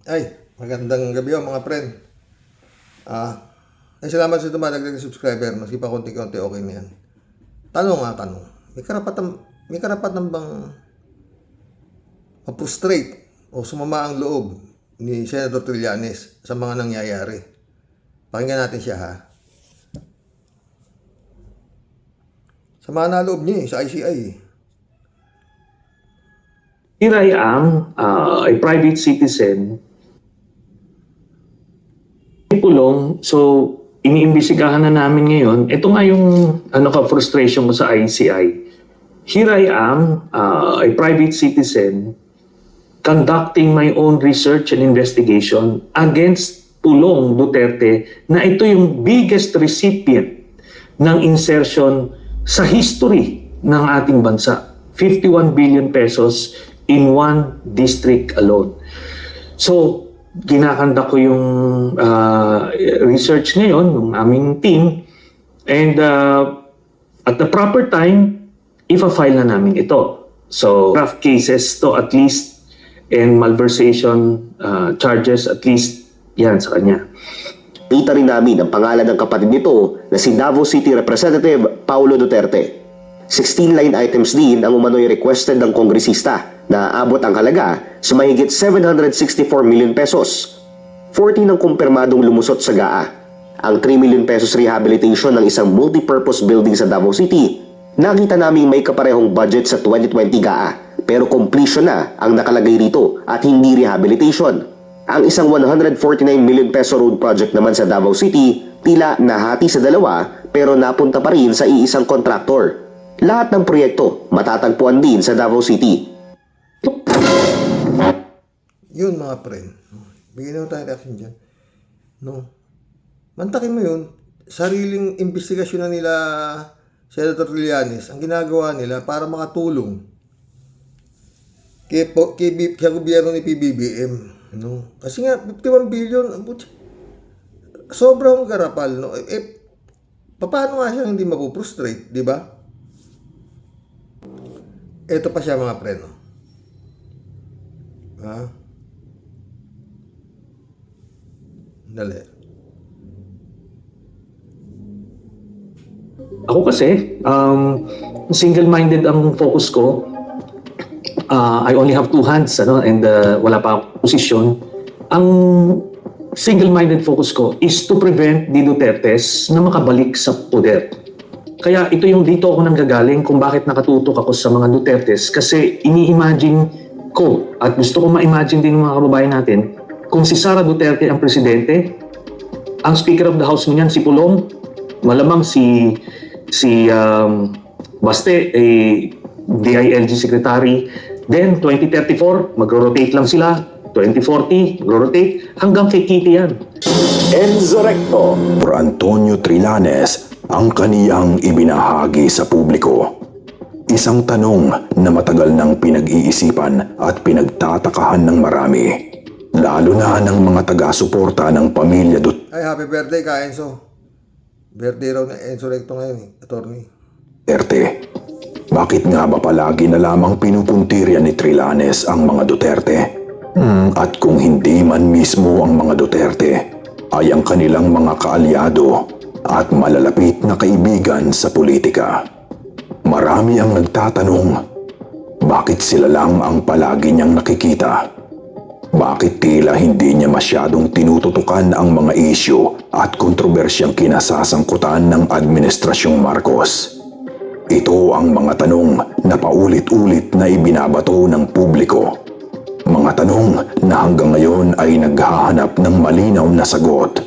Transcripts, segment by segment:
Ay, magandang gabi mga friend. Salamat sa tumatagdag na subscriber. Maski pa konti-konti, okay na yan. Tanong. May karapatan bang ma-frustrate o sumama ang loob ni Senator Trillanes sa mga nangyayari? Pakinggan natin siya, ha? Sama na loob niya sa ICI. Here I am, a private citizen, pulong, so iniimbestigahan na namin ngayon. Ito nga yung frustration ko sa ICI. Here I am, a private citizen, conducting my own research and investigation against Pulong Duterte na ito yung biggest recipient ng insertion sa history ng ating bansa. 51 billion pesos in one district alone. So, ginakanda ko yung research ngayon ng aming team, and at the proper time, ipa-file na namin ito. So, draft cases to at least, and malversation charges at least, yan sa kanya. Kita rin namin ang pangalan ng kapatid nito na si Davao City Representative Paulo Duterte. 16 line items din ang umano'y requested ng kongresista na abot ang halaga sa mahigit 764 million pesos. 40 ng kumpirmadong lumusot sa GAA. Ang 3 million pesos rehabilitation ng isang multipurpose building sa Davao City, nakita naming may kaparehong budget sa 2020 GAA, pero completion na ang nakalagay rito at hindi rehabilitation. Ang isang 149 million peso road project naman sa Davao City, tila nahati sa dalawa pero napunta pa rin sa iisang kontraktor. Lahat ng proyekto matatagpuan din sa Davao City. Yun mga friend. Bigyan na tayo reaction dyan. No? Mantakin mo yun. Sariling investigasyon na nila Senator Trillanes ang ginagawa nila para makatulong kay gobyerno ni PBBM. No? Kasi nga, 51 billion, sobrang garapal. No? Paano nga siya hindi mapuprostrate, di ba? Ito pa siya mga friend. No? Ha? Dali. Ako kasi, single-minded ang focus ko. I only have two hands, and wala pa akong posisyon. Ang single-minded focus ko is to prevent the Dutertes na makabalik sa poder. Kaya ito yung dito ako nanggagaling kung bakit nakatutok ako sa mga Dutertes, kasi ini-imagine ko at gusto ko ma-imagine din ng mga kababayan natin kung si Sara Duterte ang presidente, ang Speaker of the House niyan si Pulong, malamang si Baste, DILG Secretary. Then, 2034, magro-rotate lang sila. 2040, magro-rotate. Hanggang kay Kitty yan. Enzo Recto. Por Antonio Trillanes ang kaniyang ibinahagi sa publiko. Isang tanong na matagal nang pinag-iisipan at pinagtatakahan ng marami. Lalo na ng mga taga-suporta ng pamilya Duterte. Ay, happy birthday ka, Enzo. Birthday raw na Enzo Recto ngayon, attorney. Bakit nga ba palagi na lamang pinupuntirya ni Trillanes ang mga Duterte? At kung hindi man mismo ang mga Duterte, ay ang kanilang mga kaalyado at malalapit na kaibigan sa politika. Marami ang nagtatanong, bakit sila lang ang palagi niyang nakikita? Bakit tila hindi niya masyadong tinututukan ang mga isyu at kontrobersyang kinasasangkutan ng Administrasyong Marcos? Ito ang mga tanong na paulit-ulit na ibinabato ng publiko. Mga tanong na hanggang ngayon ay naghahanap ng malinaw na sagot.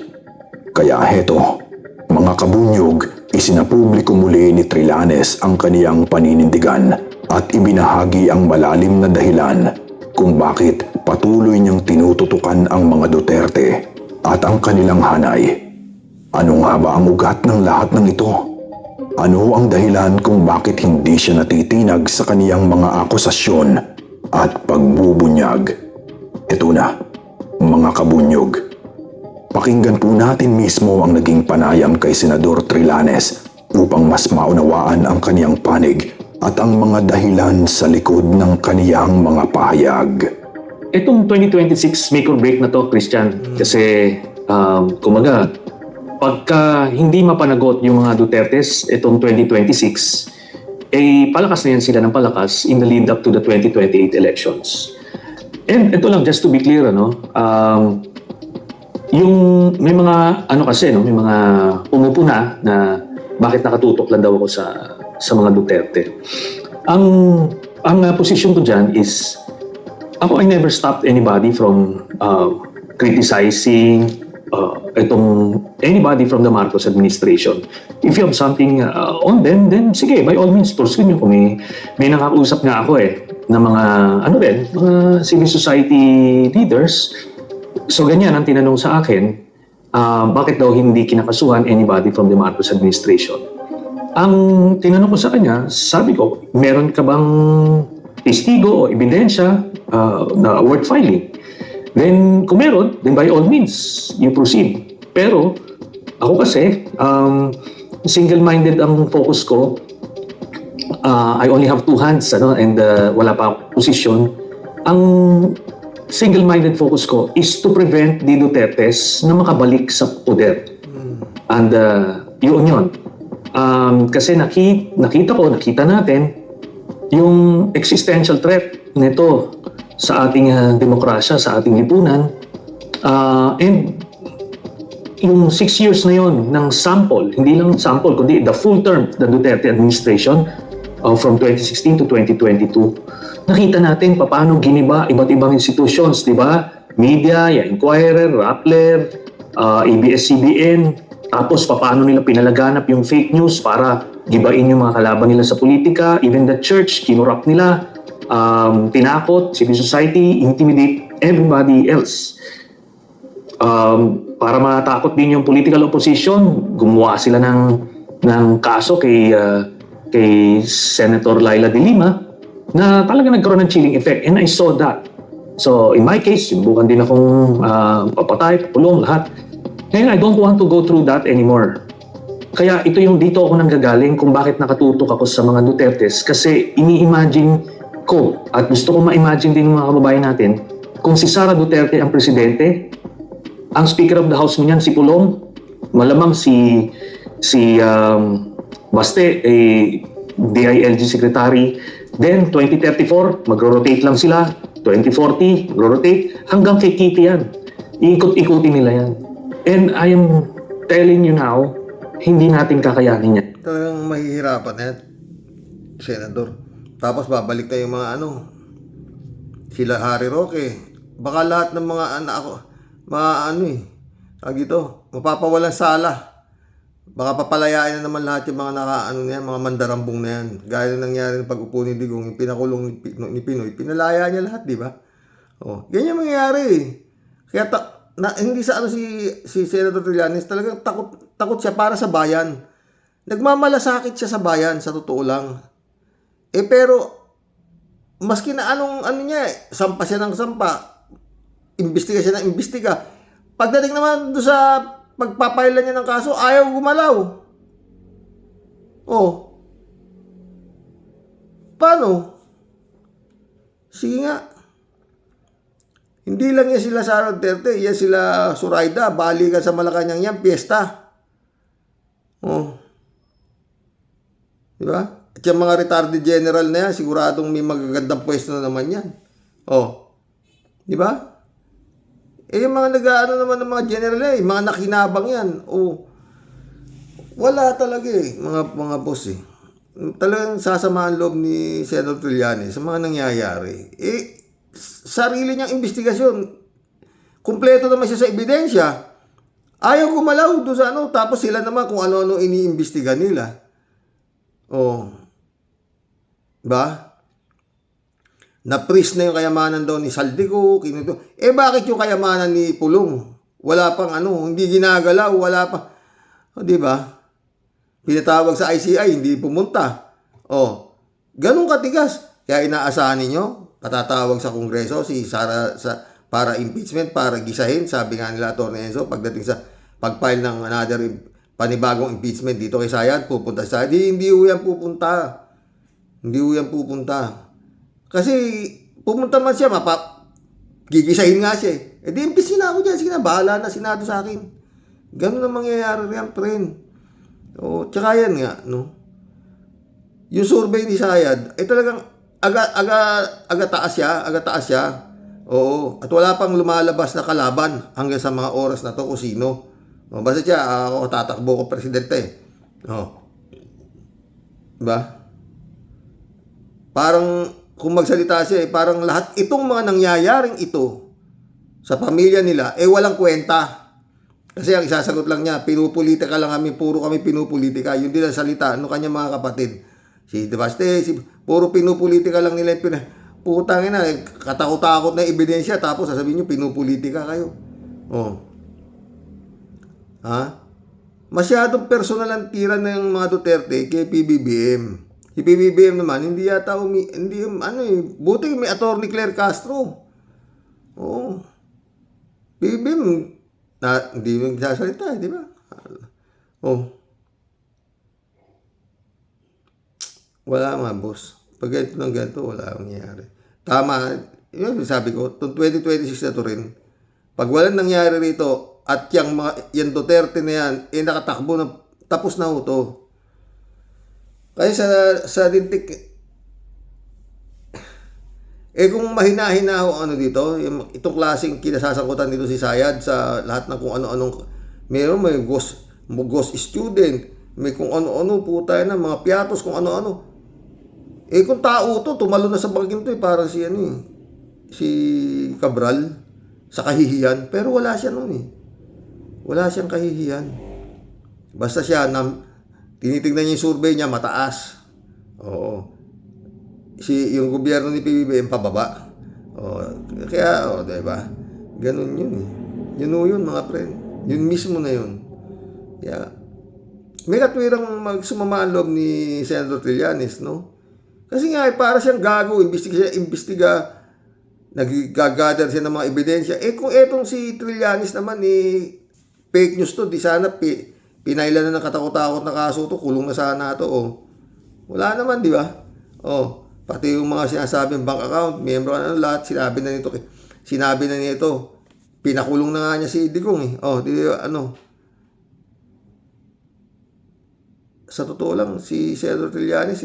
Kaya heto, mga kabunyog, isinapubliko muli ni Trillanes ang kaniyang paninindigan at ibinahagi ang malalim na dahilan kung bakit patuloy niyang tinututukan ang mga Duterte at ang kanilang hanay. Ano nga ba ang ugat ng lahat ng ito? Ano ang dahilan kung bakit hindi siya natitinag sa kaniyang mga akusasyon at pagbubunyag? Ito na, mga kabunyog. Pakinggan po natin mismo ang naging panayam kay Senador Trillanes upang mas maunawaan ang kaniyang panig at ang mga dahilan sa likod ng kaniyang mga pahayag. Itong 2026 make or break na to, Christian. Kasi, kumaga, pagka hindi mapanagot yung mga Dutertes itong 2026, palakas na yan sila ng palakas in the lead up to the 2028 elections. And ito lang, just to be clear, yung may mga, may mga umupuna na bakit nakatutok lang daw ako sa mga Duterte. Ang position ko dyan is, I never stopped anybody from criticizing anybody from the Marcos administration. If you have something on them, then sige, by all means, pursue nyo. Kung may nakausap nga ako na mga, mga civil society leaders. So ganyan ang tinanong sa akin, bakit daw hindi kinakasuhan anybody from the Marcos administration? Ang tinanong ko sa kanya, sabi ko, meron ka bang testigo o ebidensya na worth filing? Then, kung meron, then by all means, you proceed. Pero, ako kasi, single-minded ang focus ko. I only have two hands, and wala pa akong posisyon. Ang single-minded focus ko is to prevent the Dutertes na makabalik sa poder. And yun. Kasi nakita natin yung existential threat nito sa ating demokrasya, sa ating lipunan. And yung 6 years na yon ng sample, hindi lang sample, kundi the full term, the Duterte administration from 2016 to 2022, nakita natin paano giniba iba't ibang institutions, di ba? Media, Inquirer, Rappler, ABS-CBN, tapos paano nila pinalaganap yung fake news para gibain yung mga kalaban nila sa politika, even the church, kinurap nila, tinakot, civil society, intimidate everybody else. Para matakot din yung political opposition, gumawa sila ng kaso kay Senator Laila de Lima na talaga nagkaroon ng chilling effect, and I saw that. So in my case, subukan din akong papatay, pulong, lahat. Ngayon, I don't want to go through that anymore. Kaya dito ako nanggagaling kung bakit nakatutok ako sa mga Dutertes, kasi ini-imagine ko at gusto ko ma-imagine din ng mga kababayan natin kung si Sara Duterte ang presidente, ang Speaker of the House mo niyan si Pulong, malamang si Baste, DILG Secretary, then 2034, magro-rotate lang sila, 2040, magro-rotate, hanggang kay Kitty yan. Iikot-ikutin nila yan. And I am telling you now, hindi natin kakayanin yan. Talagang mahihirapan yan, Senador. Tapos babalik tayo yung mga sila Harry Roque. Baka lahat ng mga anak ako, mapapawalan sala. Baka papalayain na naman lahat yung mga mga mandarambong na yan. Gaya ng nangyari ng pag-upo ni Digong, yung pinakulong ni Pinoy, pinalaya niya lahat, di ba? Ganyan mangyayari. Kaya hindi sa si Senator Trillanes, talagang takot siya para sa bayan. Nagmamalasakit siya sa bayan, sa totoo lang. Pero maski na sampa siya ng sampa, imbestiga siya ng imbestiga. Pagdating naman doon sa pagpapailan niya ng kaso, ayaw gumalaw. Paano? Sige nga. Hindi lang yan sila Sara Duterte, yan sila Zoraida, balikan sa Malacanang yan, piyesta. Diba? At yung mga retarded general na yan, siguradong may magagandang pwesto na naman yan. Diba? Yung mga naman ng mga general mga nakinabang yan. Wala talaga mga boss Talagang sasamahan loob ni Senator Trillanes sa mga nangyayari. Sarili niyang investigasyon. Kumpleto naman siya sa ebidensya. Ayaw gumalaw doon sa tapos sila naman kung ano-ano iniimbestiga nila. Ba? Na-freeze na yung kayamanan daw ni Saldico, bakit yung kayamanan ni Pulong? Wala pang hindi ginagalaw, wala pa. Di ba? Pinatawag sa ICI, hindi pumunta. Ganun katigas. Kaya inaasahan ninyo, patatawag sa Kongreso si Sara para impeachment, para gisahin. Sabi nga nila, Atty. Enzo, pagdating sa pag-file ng another panibagong impeachment dito kay Sayad, pupunta sa Sayad. Hindi yan pupunta. Hindi yan pupunta. Kasi pumunta man siya, gigisahin nga siya eh. Eh di imbis na ako dyan, sige na, bahala na Senado sa akin. Ganun ang mangyayari riyan, friend. O, tsaka yan nga, no? Yung survey ni Sayad, eh talagang aga taas siya. Oo, at wala pang lumalabas na kalaban hanggang sa mga oras na to kung sino. O, basta siya, ako tatakbo ko presidente. O. Diba? Parang, kung magsalita siya, parang lahat itong mga nangyayaring ito sa pamilya nila, walang kwenta. Kasi ang isasagot lang niya, pinupolitika lang kami, puro kami pinupolitika. Yun din ang salita, kanya mga kapatid. Si Devaste, puro pinupolitika lang nila yung putang ina, katakot-takot na ebidensya, tapos sasabihin nyo, pinupolitika kayo. Oh. Ha? Masyadong personal ang tira ng mga Duterte kay PBBM. Si PBBM naman, hindi yata buti may attorney Claire Castro. Oo. PBBM, hindi mo nagsasalita, di ba? Oh. Wala nga, boss. Pag ganito ng ganito, wala akong nangyayari. Tama, yun sabi ko, 2026 na to rin. Pag walang nangyari rito, at yung Duterte na yan, nakatakbo na, tapos na ho to. Kaya sa dintik, kung mahina-hina ho dito, itong klaseng kinasasangkutan dito si Sayad sa lahat ng kung ano-anong, may ghost student, may kung ano-ano, puta na, mga piatos, kung ano-ano. Kung tao to, tumalo na sa baging to, parang si Cabral, sa kahihiyan, pero wala siya noon Wala siyang kahihiyan. Basta siya, tinitingnan niya yung survey niya, mataas. Oo. Yung gobyerno ni PBBM, pababa. Kaya, diba? Ganun yun Yun mga friend. Yun mismo na yun. Kaya, may katwirang magsumama ang loob ni Senator Trillanes, no? Kasi nga, para siyang gago, imbestiga, nag-gather siya ng mga ebidensya. Kung etong si Trillanes naman, fake news to, di sana pinailan na ng katakot-takot na kaso to, kulong na sana to, Wala naman, di ba? Pati yung mga sinasabing bank account, miyembro lahat, sinabi na nito, pinakulong na nga niya si Digong sa totoo lang, si Senator Trillanes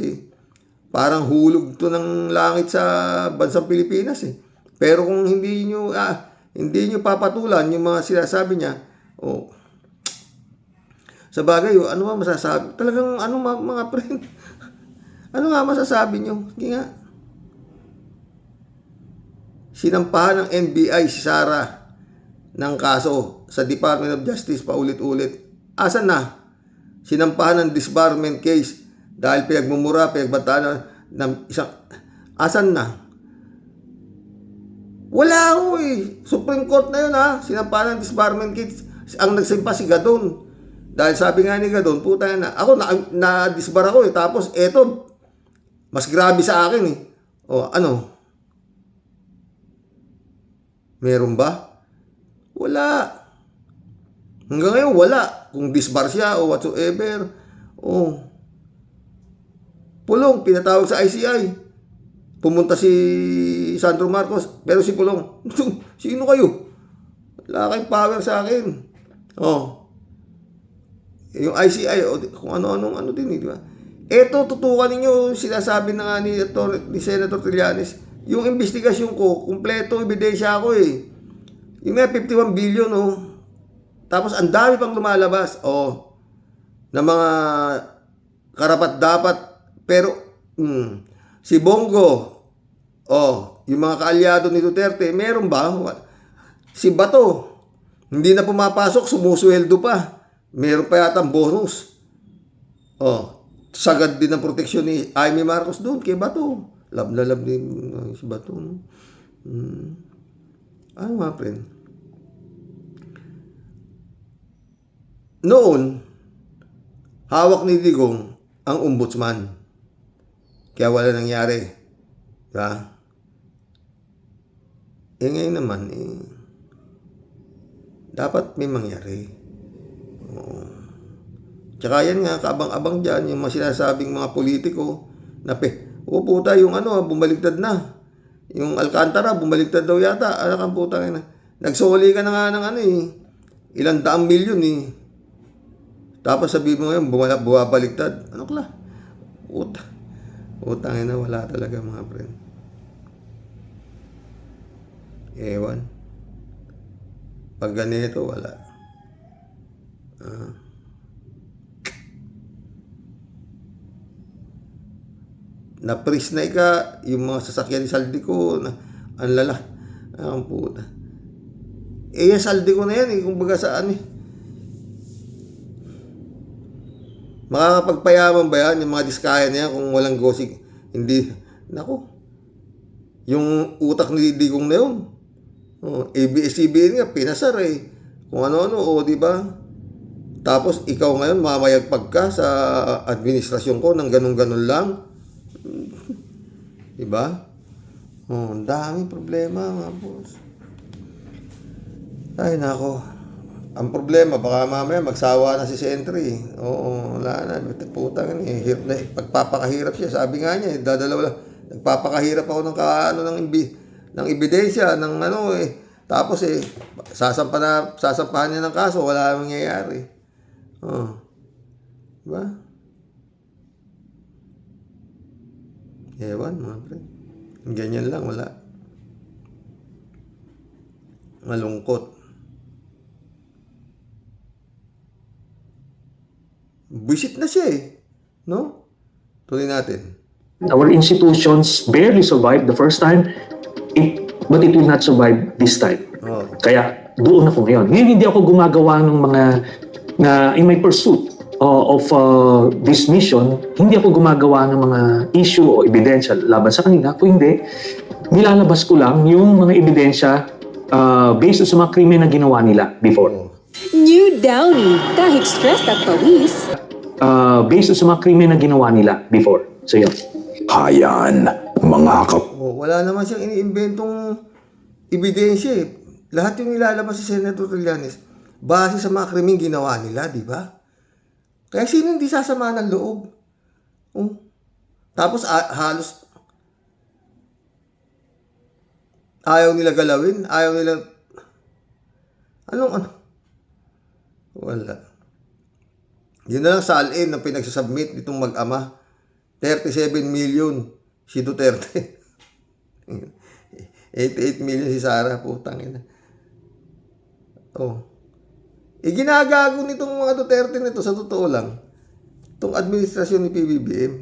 parang hulog to ng langit sa bansang Pilipinas Pero kung hindi nyo papatulan yung mga sinasabi niya, sa bagay, ano nga masasabi? Talagang, mga friend? Ano nga masasabi nyo? Sige nga. Sinampahan ng NBI si Sara ng kaso sa Department of Justice paulit-ulit. Asan na? Sinampahan ng disbarment case dahil pinagbantaan ng isang... Asan na? Wala Supreme Court na yun Sinampahan ng disbarment case. Ang nagsimpa si Gadon. Dahil sabi nga ni Gadon, puta na. Ako, na-disbar ako Tapos, eto, mas grabe sa akin ano? Meron ba? Wala. Hanggang ngayon, wala. Kung disbar siya o whatsoever. Pulong, pinatawag sa ICI. Pumunta si Sandro Marcos. Pero si Pulong, sino kayo? Wala kayong power sa akin. Yung ICI, kung ano-anong din, di ba? Ito, tutukan ninyo, sinasabi na nga ni Senator Trillanes, yung investigasyon ko, kumpleto, ebidensya ako Yung nga, 51 billion, Tapos, ang dami pang lumalabas, na mga karapat-dapat. Pero, si Bongo, yung mga kaalyado ni Duterte, meron ba? Si Bato, hindi na pumapasok, sumusweldo pa. Meron pa yata ang bonus. Sagad din ang proteksyon ni Jaime Marcos doon kay Bato. Love na love din si Bato. Ano nga, friend? Noon, hawak ni Digong ang ombudsman. Kaya wala nangyari. Diba? Ngayon naman, dapat may mangyari. Tsaka yan nga, kaabang-abang dyan, yung mga sinasabing mga politiko na puta, yung bumaligtad na. Yung Alcantara, bumaligtad daw yata. Anak ang putang ina. Nagsoli ka na nga ng ano eh. Ilang daang milyon eh. Tapos sabi mo ngayon, bumabaligtad. Ano kala? Utang ina, wala talaga mga friend. Ewan. Pag ganito, wala. Na-freeze na yung mga sasakyan ni Saldico, ang lala. Ang puta. Yung Saldico na yan, kumbaga saan makakapagpayaman ba yan, yung mga diskaya na yan, kung walang gosig, hindi, nako. Yung utak ni Digong na yun, ABS-CBN nga, pinasar eh. Kung ano-ano, di ba? Tapos, ikaw ngayon, mamayagpag ka sa administrasyon ko ng ganun-ganun lang. Diba? Ang daming problema, mga boss. Ay, nako. Ang problema, baka mamaya magsawa na si Sentry. Oo, wala na. Putang eh. Hirap na. Pagpapakahirap siya. Sabi nga niya, dadalaw lang. Nagpapakahirap ako ng ebidensya, ng ano eh. Tapos eh, sasampahan niya ng kaso, wala namang nangyayari. Diba? Ewan, mga pre. Ganyan lang, wala. Malungkot. Buisit na siya eh. No? Tuloy natin. Our institutions barely survived the first time, but it will not survive this time. Oh. Kaya doon ako ngayon. Ngayon hindi ako gumagawa ng mga, in my pursuit of this mission, hindi ako gumagawa ng mga issue o ebidensya laban sa kanila. Kung hindi, nilalabas ko lang yung mga ebidensya based sa mga krimen na ginawa nila before. New Downy, kahit stressed at pawis. Based sa mga krimen na ginawa nila before. So yun. Hayan, mga Wala naman siyang iniimbentong ebidensya eh. Lahat yung nilalabas si Senator Trillanes base sa mga krimeng ginawa nila, di ba? Kaya sino hindi sasama ng loob? Tapos halos ayaw nila galawin, ayaw nila ano? Wala. Yun na lang sa alin na pinagsasubmit nitong mag-ama. 37 million si Duterte. 88 million si Sara, putang ina. Ginagago nitong mga Duterte nito, sa totoo lang. Itong administrasyon ni PBBM.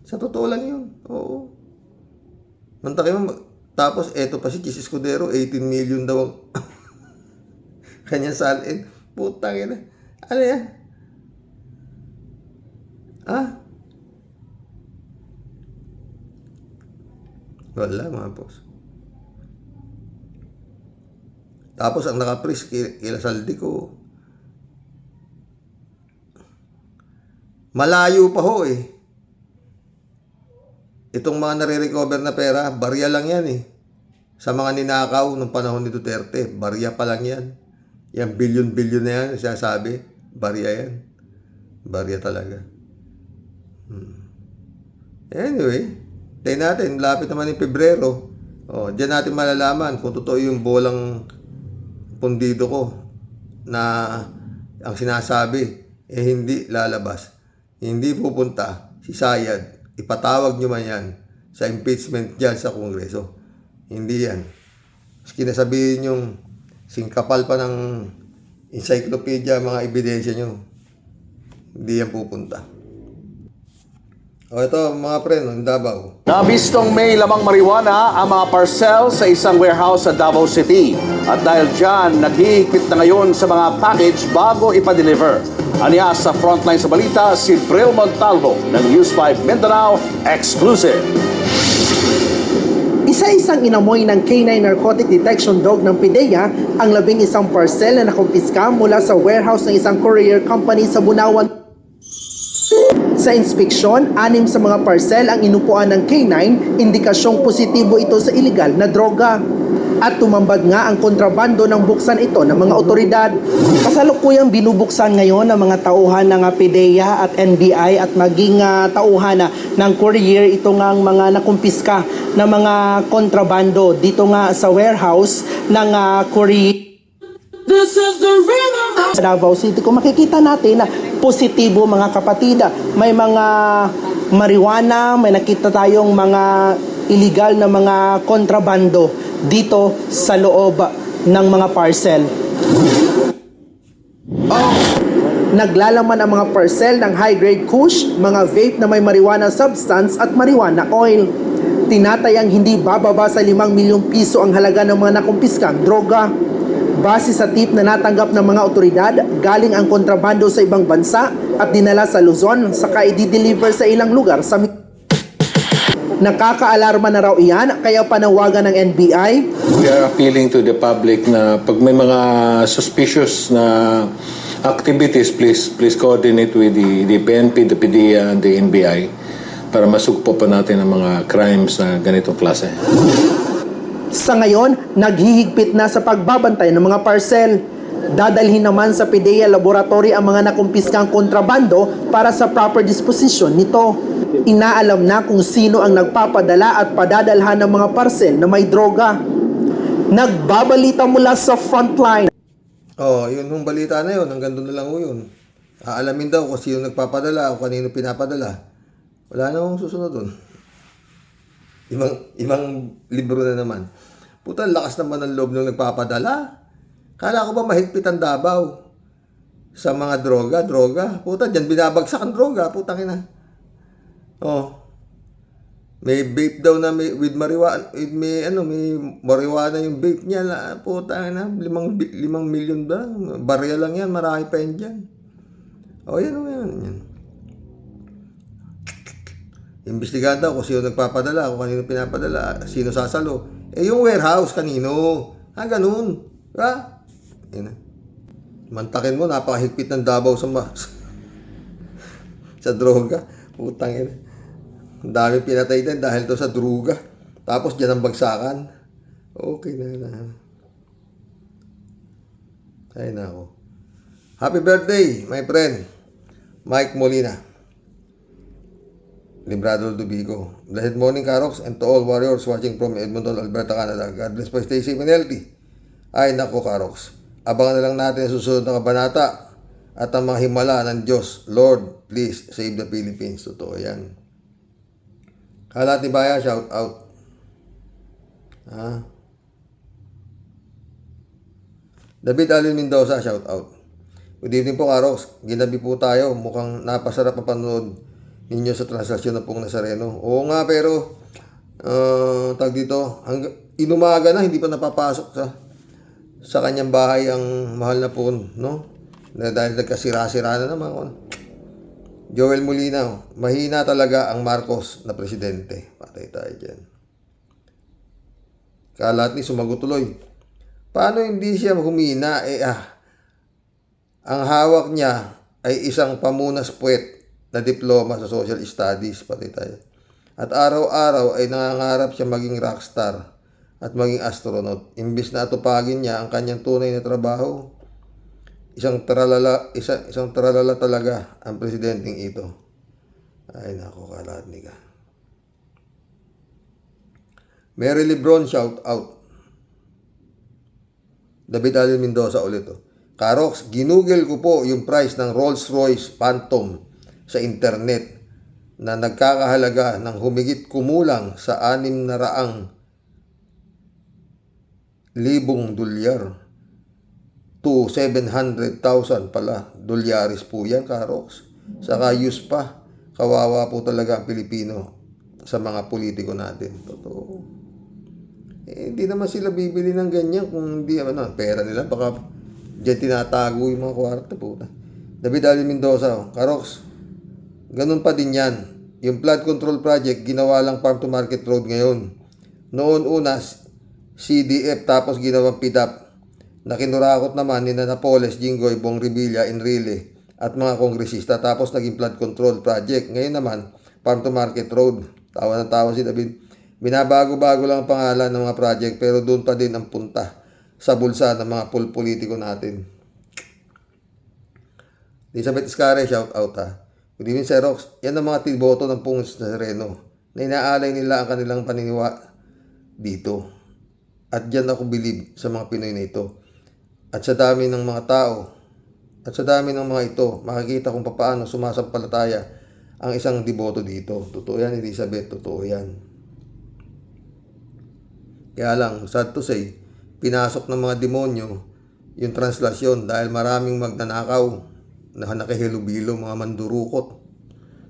Sa totoo lang yun. Oo. Mantakin mo, tapos eto pa si Chis Escudero, 18 million daw kanyang salin. Putang ina. Ano yan? Wala, mga boss. Tapos ang nakapris kila Saldico, malayo pa ho eh. Itong mga nare-recover na pera, barya lang yan eh. Sa mga ninakaw nung panahon ni Duterte, barya pa lang yan. Yan bilyon-bilyon na yan, sasabi, barya yan. Barya talaga. Anyway, tayo natin, lapit naman yung Pebrero. Diyan natin malalaman kung totoo yung bolang pundido ko na ang sinasabi hindi lalabas. Hindi pupunta si Sayad. Ipatawag nyo man yan sa impeachment dyan sa Kongreso. Hindi yan. Maski nasabihin yung singkapal pa ng encyclopedia mga ebidensya nyo. Hindi yan pupunta. Ito mga pre, ng Davao. Nabistong may lamang marijuana ang mga parcel sa isang warehouse sa Davao City. At dahil dyan, naghihigpit na ngayon sa mga package bago ipa-deliver. Aniya sa frontline sa balita, si Bril Montalvo ng News 5 Mindanao Exclusive. Isa-isang inamoy ng K9 Narcotic Detection Dog ng PIDEA ang 11 parcel na nakumpiska mula sa warehouse ng isang courier company sa Bunawan. Sa inspeksyon, 6 sa mga parcel ang inupuan ng K9, indikasyong positibo ito sa iligal na droga. at tumambad nga ang kontrabando ng buksan ito ng mga otoridad. Kasalukuyang binubuksan ngayon ng mga tauhan ng PIDEA at NBI at maging tauhan ng courier ito nga ang mga nakumpiska na mga kontrabando dito nga sa warehouse ng courier sa Davao City. Kung makikita natin na positibo mga kapatid, may mga marijuana, may nakita tayong mga illegal na mga kontrabando dito sa loob ng mga parcel. Naglalaman ang mga parcel ng high-grade kush, mga vape na may marijuana substance at marijuana oil. Tinatayang hindi bababa sa 5 milyong piso ang halaga ng mga nakumpiskang droga. Base sa tip na natanggap ng mga otoridad, galing ang kontrabando sa ibang bansa at dinala sa Luzon, saka i-deliver sa ilang lugar sa Nakakaalarma na raw iyan, kaya panawagan ng NBI. We are appealing to the public na pag may mga suspicious na activities, please coordinate with the PNP, the PDEA, and the NBI para masugpo pa natin ang mga crimes na ganitong klase. Sa ngayon, naghihigpit na sa pagbabantay ng mga parcel. Dadalhin naman sa PIDEA Laboratory ang mga nakumpiskang kontrabando para sa proper disposition nito. Inaalam na kung sino ang nagpapadala at padadalhan ng mga parcel na may droga. Nagbabalita mula sa frontline. Yun yung balita na yun. Hanggang doon na lang yun. Aalamin daw kung sino nagpapadala o kanino pinapadala. Wala na akong susunod doon. Imang libro na naman. Puta, lakas naman ng loob nung nagpapadala. Kala ko ba mahigpit ang Davao sa mga droga. Puta, dyan binabagsak ang droga. Putang ina. May vape daw na with marijuana, may marijuana yung vape niya. Puta ina, 5 milyon ba? Barya lang yan, marami pa yan dyan. Yan. Imbestigahan daw kung sino nagpapadala, kung kanino pinapadala, sino sasalo. Yung warehouse, kanino? Ganun. Diba? Yan. Mantakin mo, napakahigpit ng Davao sa droga. Putang ina. Ang daming pinatay din dahil to sa droga. Tapos dyan ang bagsakan. Okay na. Ay nako. Happy birthday, my friend. Mike Molina. Librado Dubico. Blessed morning, Karox, and to all warriors watching from Edmonton, Alberta, Canada. God bless po, stay safe and healthy. Ay nako, Karox. Abangan na lang natin ang susunod na kabanata at ang mga himala ng Diyos. Lord, please save the Philippines. Totoo yan. Kalat ni Baya, shout out. David Alin Mendoza, shout out. Good evening po, Karox. Ginabi po tayo. Mukhang napasarap ang panood ninyo sa transaksyon ng Pong Nazareno. Oo nga, pero tag dito, inumaga na, hindi pa napapasok sa kanyang bahay ang mahal na Pong, no? Dahil nagkasira-sira na naman. Joel Molina, mahina talaga ang Marcos na presidente. Patay tayo dyan. Kalat ni sumagot tuloy. Paano hindi siya humina? Ang hawak niya ay isang pamunas puwet na diploma sa social studies. Patay tayo. At araw-araw ay nangangarap siya maging rockstar at maging astronaut. Imbis na atupagin niya ang kanyang tunay na trabaho, isang tralala talaga ang presidenteng ito. Ay nako, kalat ni ka. Mary Lebron, shout out. David Alin Mendoza ulit. Karox, ginugel ko po yung price ng Rolls-Royce Phantom sa internet na nagkakahalaga ng humigit kumulang sa 600,000 dolyar to 700,000 pala dolyaris po yan, Karox. Saka use pa. Kawawa po talaga ang Pilipino sa mga politiko natin. Totoo. Hindi naman sila bibili ng ganyan kung hindi, pera nila. Baka dyan tinatago yung mga kwarta po. David Ali Mendoza, Karox, ganun pa din yan. Yung flood control project, ginawa lang farm to market road ngayon. Noon una, CDF tapos ginawang PDAP. Nakinurakot naman ni Napoles, Jinggoy, Bong Revilla, Enrile at mga kongresista. Tapos naging flood control project. Ngayon naman, farm to market road. Tawa ng tawa si David. Binabago-bago lang ang pangalan ng mga project pero doon pa din ang punta sa bulsa ng mga politiko natin. Elizabeth Iscare, shout out ha. Good evening, Sir Rox. Yan ang mga tiboto ng Pungos na Sereno na inaalay nila ang kanilang paniniwa dito. At dyan ako bilib sa mga Pinoy na ito. At sa dami ng mga tao, at sa dami ng mga ito, makikita kung paano sumasampalataya ang isang deboto dito. Totoo yan, Elizabeth. Totoo yan. Kaya lang, sad to say, pinasok ng mga demonyo yung translasyon dahil maraming magnanakaw na nakihilubilo, mga mandurukot.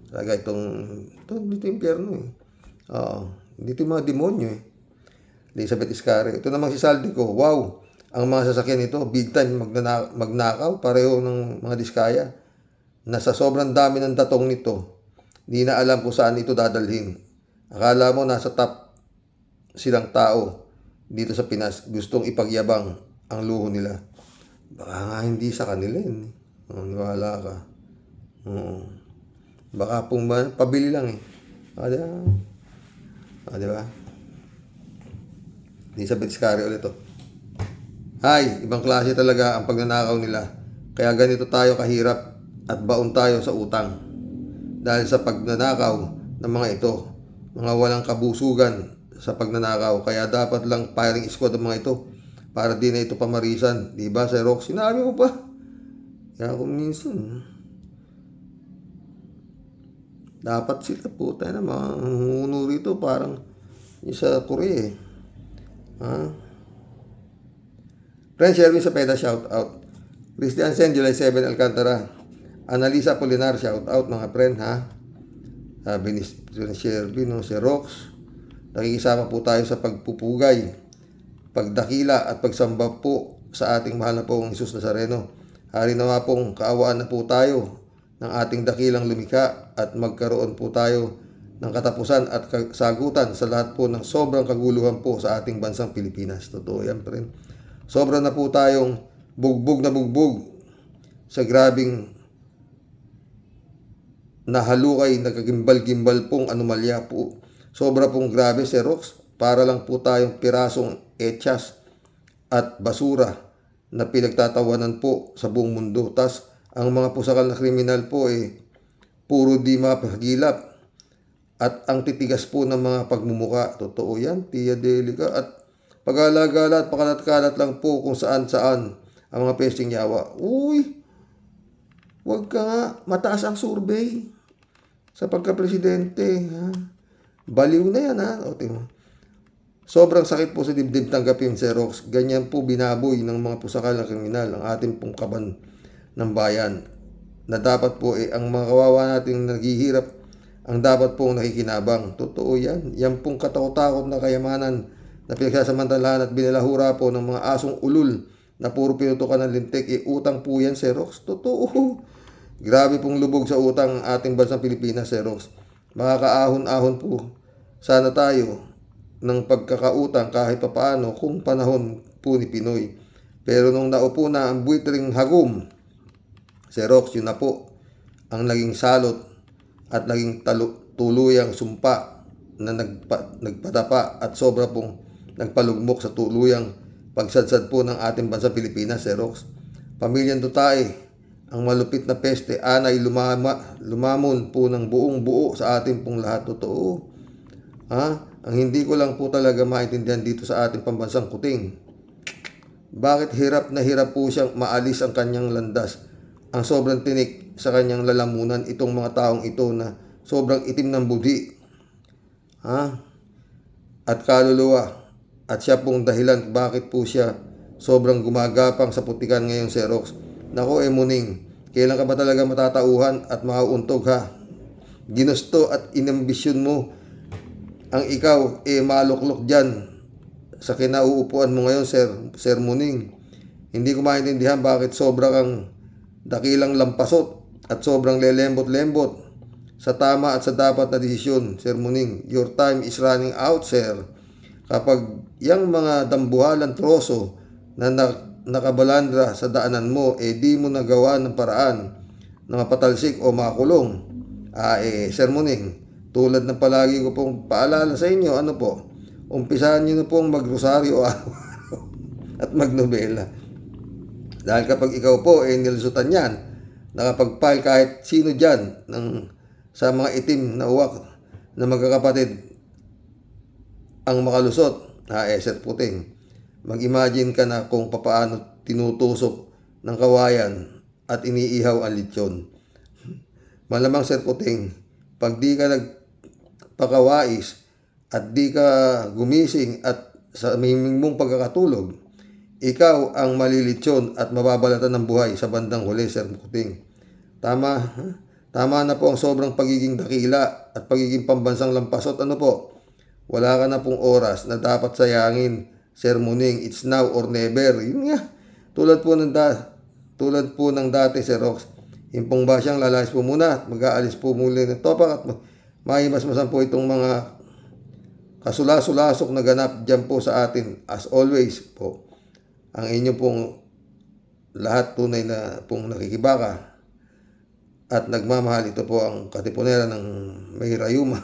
Talaga dito yung impyerno eh. Dito yung mga demonyo eh. Elizabeth Iscare. Ito namang si Saldi ko, wow, ang mga sasakyan nito, big time magnakaw, pareho ng mga diskaya. Nasa sobrang dami ng datong nito, hindi na alam kung saan ito dadalhin. Akala mo nasa top silang tao dito sa Pinas, gustong ipagyabang ang luho nila. Baka nga hindi sa kanila yun. Niwala ka. Baka pong pabili lang eh. Diba? Elizabeth Iscare ulit to. Hi, ibang klase talaga ang pagnanakaw nila. Kaya ganito tayo kahirap at baon tayo sa utang. Dahil sa pagnanakaw ng mga ito, mga walang kabusugan sa pagnanakaw. Kaya dapat lang firing squad ang mga ito para di na ito pamarisan. Diba, Sir Rox? Sinabi ko pa. Kaya kung minsan, dapat sila po tayo na mga humuno rito parang yung sa Korea eh. Friend Sherwin Sapeda, shout out. Christian Sen, July 7, Alcantara. Analisa Polinar, shout out mga friend ha. Sabi ni Sherwin, no, si Rox. Nakikisama po tayo sa pagpupugay, pagdakila at pagsamba po sa ating mahal na pong Jesus Nazareno. Hari nawa pong kaawaan na po tayo ng ating dakilang lumikha at magkaroon po tayo ng katapusan at kasagutan sa lahat po ng sobrang kaguluhan po sa ating bansang Pilipinas. Totoo yan, friend. Sobra na po tayong bugbog na bugbog sa grabing nahalukay, nagkagimbal-gimbal pong anomalya po. Sobra pong grabe, Sir Rox. Para lang po tayong pirasong echas at basura na pinagtatawanan po sa buong mundo. Tas ang mga pusakal na kriminal po puro di mapagilap at ang titigas po ng mga pagmumuka. Totoo yan, Tia Delica. At pag-alagala at pakalat-kalat lang po kung saan-saan ang mga pesting yawa. Uy, wag ka nga, mataas ang survey sa pagka-presidente. Ha? Baliw na yan ha. O, tingnan. Sobrang sakit po sa dibdib tanggapin, Sir Rox. Ganyan po binaboy ng mga pusakal na kriminal ang ating pong kaban ng bayan. Na dapat po ang mga kawawa nating naghihirap ang dapat pong nakikinabang. Totoo yan. Yan pong katakot-takot na kayamanan na pinagsasamantalahan at binalahura po ng mga asong ulul na puro pinutukan ng lintik. Utang po yan, Sir Rox. Totoo. Grabe pong lubog sa utang ang ating bansang Pilipinas, Sir Rox. Makakaahon-ahon po sana tayo ng pagkakautang kahit papaano kung panahon po ni Pinoy. Pero nung naupo na ang buitring hagum, Sir Rox, yun na po ang naging salot at naging tuluyang sumpa na nagpadapa at sobra pong nagpalugmok sa tuluyang pagsadsad po ng ating bansang Pilipinas, Sir Rox. Pamilyang Dutay, ang malupit na peste, anay lumamon po ng buong buo sa ating pong lahat. Totoo. Ang hindi ko lang po talaga maintindihan dito sa ating pambansang kuting. Bakit hirap na hirap po siyang maalis ang kanyang landas? Ang sobrang tinik sa kanyang lalamunan itong mga taong ito na sobrang itim ng budhi. At kaluluwa. At siya pong dahilan bakit po siya sobrang gumagapang sa putikan ngayon, Sir Rox. Nako Muning, kailan ka ba talaga matatauhan at mauuntog ha? Ginusto at inambisyon mo ang ikaw maluklok dyan sa kinauupuan mo ngayon, Sir Muning. Hindi ko maintindihan bakit sobra kang dakilang lampasot at sobrang lelembot-lembot sa tama at sa dapat na desisyon, Sir Muning. Your time is running out, Sir. Kapag yung mga dambuhalan troso na nakabalandra sa daanan mo, di mo nagawa ng paraan na mapatalsik o makulong, Sir Muning, Tulad ng palagi ko pong paalala sa inyo, ano po, umpisahan nyo na pong magrosaryo araw-araw at magnobela. Dahil kapag ikaw po nilusutan yan, nakapag-file kahit sino dyan sa mga itim na uwak na magkakapatid ang makalusot, Sir Puting, mag-imagine ka na kung papaano tinutusok ng kawayan at iniihaw ang lechon. Malamang, Sir Puting, pag di ka nagpakawais at di ka gumising at sa miming mong pagkakatulog, ikaw ang malilitsyon at mababalatan ng buhay sa bandang huli, Sir Puting. Tama na po ang sobrang pagiging dakila at pagiging pambansang lampasot. Ano po? Wala ka na pong oras na dapat sayangin, Sir Muning. It's now or never. Yun nga. Tulad po ng dati, Sir Rox. Impong ba siyang lalayas po muna at mag-aalis po muli ng topak at mahimasmasan po itong mga kasula-sulasok na ganap dyan po sa atin. As always po, ang inyo pong lahat tunay na pong nakikibaka at nagmamahal. Ito po ang katipunera ng may rayuma.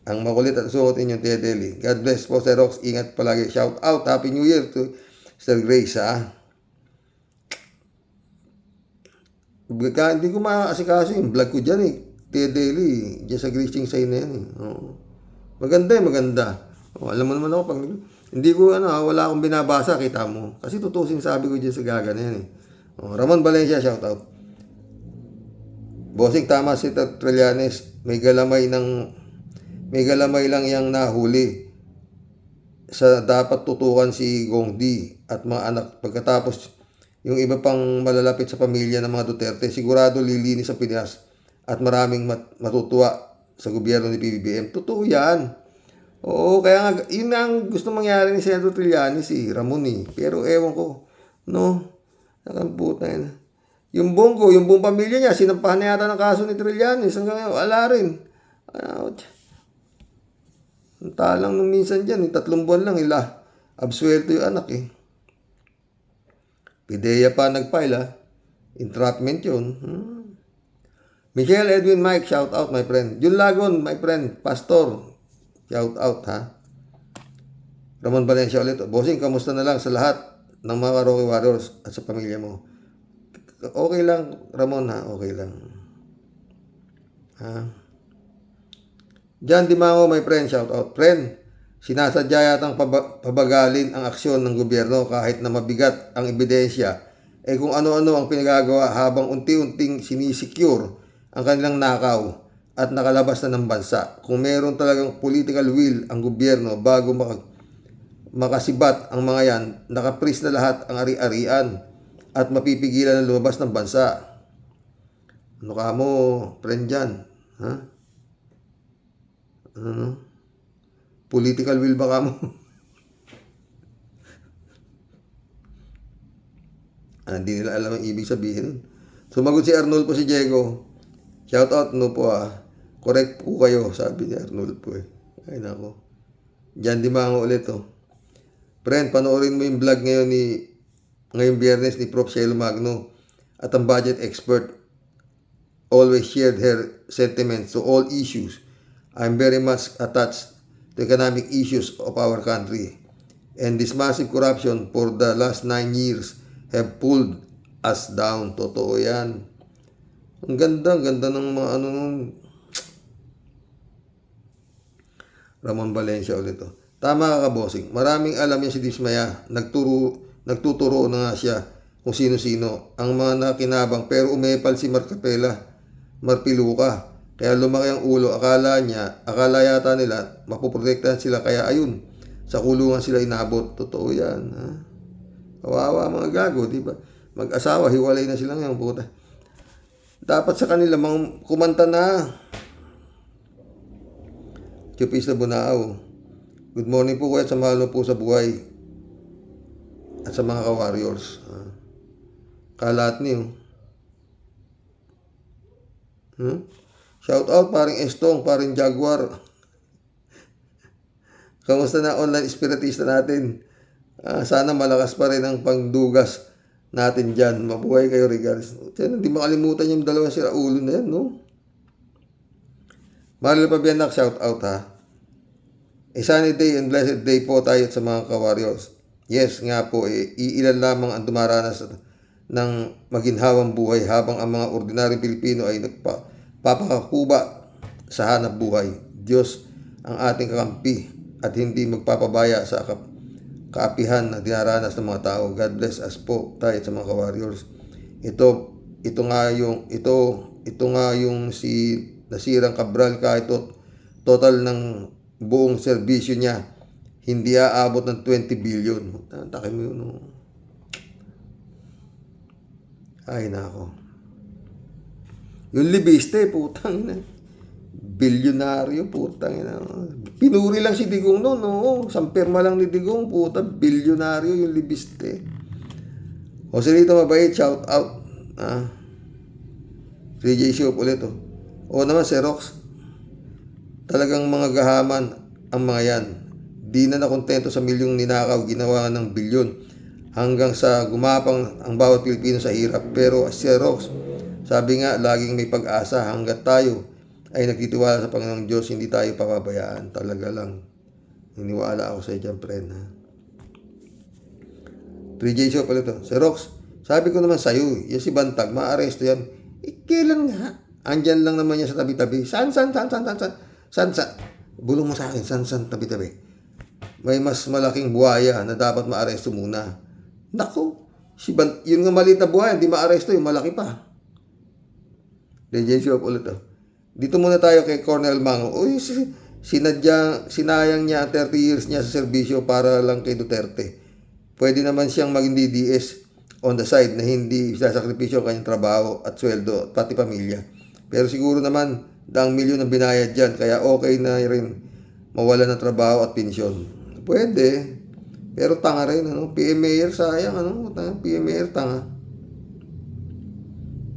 Ang makulit at suot inyong Tia Deli. God bless po, Sir Rox. Ingat palagi. Shout out. Happy New Year to Sir Grace, ha? Hindi ko maasikaso yung vlog ko dyan, Tia Deli. Diyan sa Gracing Sign na yan, Maganda. Alam mo naman ako, pag hindi ko, wala akong binabasa, kita mo. Kasi tutusin sabi ko dyan sa gaga na yan, Ramon Valencia, shout out. Bossing, tama si Trillanes. May galamay lang yang nahuli sa dapat tutukan si Gongdi at mga anak. Pagkatapos yung iba pang malalapit sa pamilya ng mga Duterte, sigurado lilinis sa Pinas at maraming matutuwa sa gobyerno ni PBBM. Totoo yan. Oo, kaya nga, yun ang gusto mangyari ni Senator Trillanes, si Ramon, Pero ewan ko, nakamputa yun. Yung buong pamilya niya, sinampahan na yata ng kaso ni Trillanes. Hanggang ngayon, wala rin. Ang talang nung minsan dyan, 3 buwan lang, absuelto yung anak, Pideya pa nag-file, entrapment yun. Michelle Edwin Mike, shout out, my friend. Jun Lagon, my friend, pastor, shout out, ha. Ramon Valencia ulit. Bossing, kamusta na lang sa lahat ng mga Rocky Warriors at sa pamilya mo? Okay lang, Ramon, ha? Okay lang. Jan Dimango, my friend, shout out. Friend, sinasadya yatang pabagalin ang aksyon ng gobyerno kahit na mabigat ang ebidensya. Kung ano-ano ang pinagagawa habang unti-unting sinisecure ang kanilang nakaw at nakalabas na ng bansa. Kung meron talagang political will ang gobyerno bago makasibat ang mga yan, nakapris na lahat ang ari-arian at mapipigilan na lumabas ng bansa. Ano ka mo, friend Jan? Political will ba ka mo? Hindi nila alam ang ibig sabihin. Sumagot si Arnold po, si Diego. Shout out po, correct po kayo, sabi ni Arnold po, Ay nako. Diyan di mga ulit, Friend, panoorin mo yung vlog ngayong Biyernes ni Prof. Cielo Magno at ang budget expert always shared her sentiments to all issues. I'm very much attached to economic issues of our country. And this massive corruption for the last 9 years have pulled us down. Totoo yan. Ang ganda ng mga Ramon Valencia ulit, Tama ka, bossing. Maraming alam yan si Dismaya. Nagtuturo na nga siya kung sino-sino ang mga nakinabang. Pero umepal si Marpiluka. Kaya lumaki ang ulo, akala yata nila, mapoprotektahan sila, kaya ayun, sa kulungan sila inabot. Totoo yan, Kawawa mga gago, di ba? Mag-asawa, hiwalay na sila ngayon, puta. Dapat sa kanila, kumanta na. Chupis na Bunao. Good morning po, kuya, sa mahal po sa buhay. At sa mga ka-warriors. Kalat niyo. Shout out paring Estong, paring Jaguar. Kamusta na online espiritista natin? Sana malakas pa rin ang pangdugas natin dyan. Mabuhay kayo, regards. Hindi makalimutan yung 2 siraulo na yan, Marlo Pabianak, shout out ha. A sunny day and blessed day po tayo sa mga ka-warriors. Yes nga po, iilan lamang ang dumaranas ng maginhawang buhay habang ang mga ordinaryong Pilipino ay nagpapakakuba sa hanap buhay. Diyos ang ating kakampi at hindi magpapabaya sa kaapihan na dinaranas ng mga tao. God bless us po tayo sa mga ka-warriors. Ito nga yung si nasirang Cabral kahit total ng buong serbisyo niya hindi aabot ng 20 billion. Takin mo yun. Ay nako. Yung libiste, putang ina. Bilyonaryo, putang ina. Pinuri lang si Digong noon, no? Sampirma lang ni Digong, puta, bilyonaryo yung libiste. Joselito mabait, shout out. 3J Shop ulit, oh. O naman, Xerox. Talagang mga gahaman ang mga yan. Di na nakontento sa milyong ninakaw, ginawa ng bilyon. Hanggang sa gumapang ang bawat Pilipino sa hirap. Pero Xerox, sabi nga, laging may pag-asa. Hanggat tayo ay nagtitiwala sa Panginoong Diyos, hindi tayo papabayaan. Talaga lang. Niniwala ako sa iyo dyan, friend. Ha? 3J Shop ulit, oh. Xerox, sabi ko naman sa'yo, yung si Bantag, maaresto yan. Kailan nga? Andyan lang naman niya sa tabi-tabi. San? Bulong mo sa akin, san, tabi-tabi. May mas malaking buhaya na dapat maaresto muna. Naku, yun nga maliit na buhaya, hindi maaresto, yung malaki pa. DJ Shop ulit, oh. Dito muna tayo kay Cornel Mango. Uy, sinayang niya 30 years niya sa serbisyo para lang kay Duterte. Pwede naman siyang maging DDS on the side na hindi sasakripisyo ang kanyang trabaho at sweldo at pati pamilya. Pero siguro naman, daang milyon ang binayad dyan, kaya okay na rin mawala ng trabaho at pensyon. Pwede. Pero tanga rin, ano? PM Mayor, sayang, ano? PM Mayor, tanga.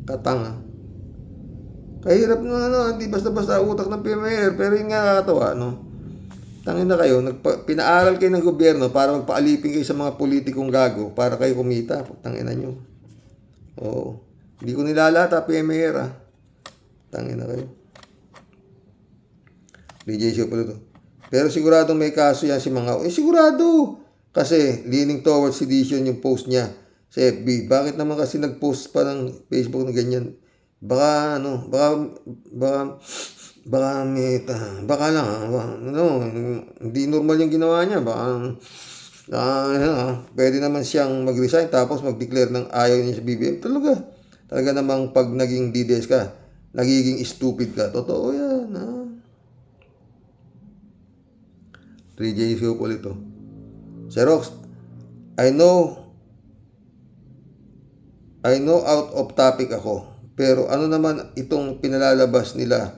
Katanga. Kahirap na, ano? Hindi basta-basta utak ng PM Mayor. Pero yun nga kakatawa, no? Tangin na kayo, pinaaral kayo ng gobyerno para magpaalipin kayo sa mga politikong gago para kayo kumita. Tangin na nyo. Oo. Hindi ko nilalata, PM Mayor, ah. Tangin na kayo. DJ Show pala to. Pero siguradong may kaso yan si Mangaw. Sigurado. Kasi leaning towards sedition yung post niya sa FB. Bakit naman kasi nag-post pa ng Facebook na ganyan? Baka hindi normal yung ginawa niya. Pwede naman siyang mag-resign tapos mag-declare ng ayaw niya sa BBM. Talaga namang pag naging DDS ka, nagiging stupid ka. Totoo yan, ha? 3J Show ulit, oh. Xerox, I know out of topic ako. Pero ano naman itong pinalalabas nila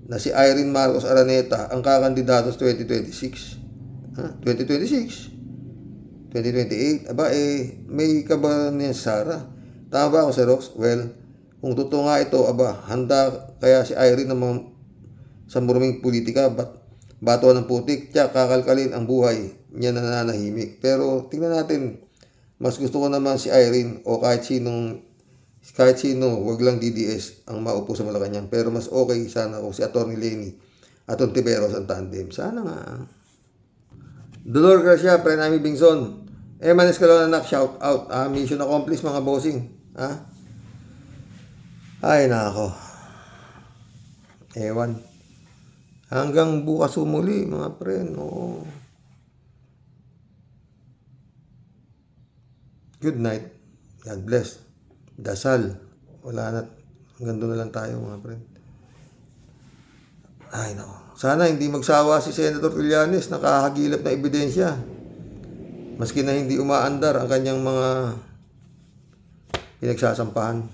na si Irene Marcos Araneta ang kakandidato sa 2026? 2026? 2028? Aba, may kaba niya Sara. Tama ba ako, Xerox? Well, kung totoo nga ito, aba, handa kaya si Irene naman sa maruming politika, bato ng putik, tiyak kakalkalin ang buhay niya na nananahimik. Pero tingnan natin, mas gusto ko naman si Irene o kahit sino, wag lang DDS ang maupo sa Malacanang. Pero mas okay sana kung si Atty. Lenny at Ontiveros ang tandem. Sana nga. Dolor Garcia, Prenami Bingson, Eman Escalona, shout out. Mission accomplished mga bossing. Ay nako. Ewan. Hanggang bukas umuli, mga friend. Oo. Good night. God bless. Dasal. Wala na. Hanggang doon na lang tayo, mga friend. Ay, nako. Sana hindi magsawa si Senator Trillanes. Nakahagilap na ebidensya. Maski na hindi umaandar ang kanyang mga pinagsasampahan.